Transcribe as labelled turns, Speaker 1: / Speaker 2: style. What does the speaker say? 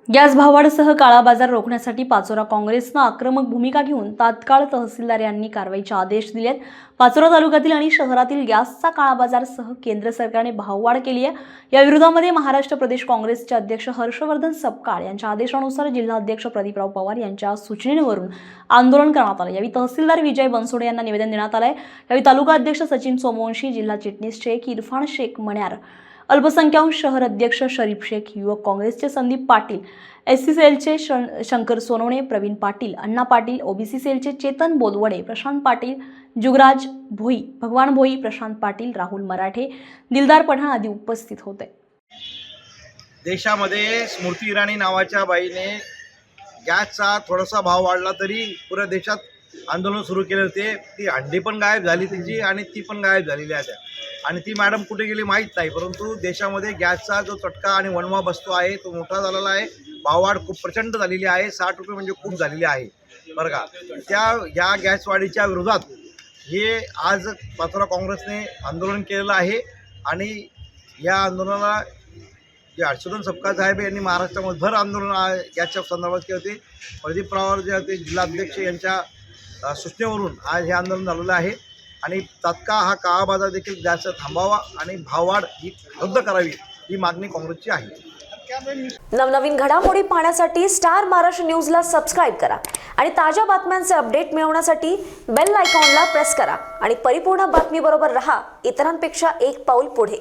Speaker 1: Gas भाववाढीसह काळा बाजार रोखण्यासाठी पाचोरा काँग्रेसनं आक्रमक भूमिका घेऊन तात्काळ तहसीलदार यांनी कारवाईचे आदेश दिलेत। पाचोरा तालुक्यातील आणि शहरातील गॅसचा काळा बाजारसह केंद्र सरकारने भाववाढ केली आहे। या विरोधामध्ये महाराष्ट्र प्रदेश काँग्रेसचे अध्यक्ष हर्षवर्धन सपकाळ यांच्या आदेशानुसार जिल्हा अध्यक्ष प्रदीपराव पवार यांच्या सूचनेवरून आंदोलन करण्यात आले। यावेळी तहसीलदार विजय बनसोडे यांना निवेदन देण्यात आले। यावेळी तालुका अध्यक्ष सचिन सोमवंशी, जिल्हा चिटणीस शेख इरफान शेख मण्यार, अल्पसंख्याक शहर अध्यक्ष शरीफ शेख, युवक काँग्रेसचे संदीप पाटील, एससी सेलचे शंकर सोनवणे, प्रवीण पाटील, अण्णा पाटील, ओबीसी सेलचे चेतन बोदवडे, प्रशांत पाटील, जुगराज भोई, भगवान भोई, प्रशांत पाटील, राहुल मराठे, दिलदार पठाण आदी उपस्थित होते।
Speaker 2: देशामध्ये स्मृती इराणी नावाच्या बाईने गॅसचा थोडासा भाव वाढला तरी पुऱ्या देशात आंदोलन सुरू केले होते। ती अंडी पण गायब झाली तिची आणि ती पण गायब झालेली आहे आणि ती मॅडम कुठे गेली माहीत नाही। परंतु देशामध्ये गॅसचा जो चटका आणि वणवा बसतो आहे तो मोठा झालेला आहे। भाववाढ खूप प्रचंड झालेली आहे। 60 रुपये म्हणजे खूप झालेली आहे बरं का। या गॅसवाढीच्या विरोधात हे आज पाचोरा काँग्रेसने आंदोलन केलेलं आहे आणि या आंदोलनाला जे हर्षवर्धन सपकाळ साहेब यांनी महाराष्ट्रामध्ये भर आंदोलन गॅसच्या संदर्भात केले होते। प्रदीप पवार जे होते जिल्हाध्यक्ष यांच्या सूचनेवरून आज हे आंदोलन झालेलं आहे आणि तात्काळ हा काळा बाजार देखील गॅसचा थांबावा आणि भाववाढ ही रद्द करावी ही मागणी काँग्रेसची आहे।
Speaker 3: नवनवीन घडामोडी पाहण्यासाठी स्टार महाराष्ट्र न्यूजला सबस्क्राईब करा आणि ताज्या बातम्यांचे अपडेट मिळवण्यासाठी बेल आयकॉनला प्रेस करा आणि परिपूर्ण बातमीबरोबर रहा, इतरांपेक्षा एक पाऊल पुढे।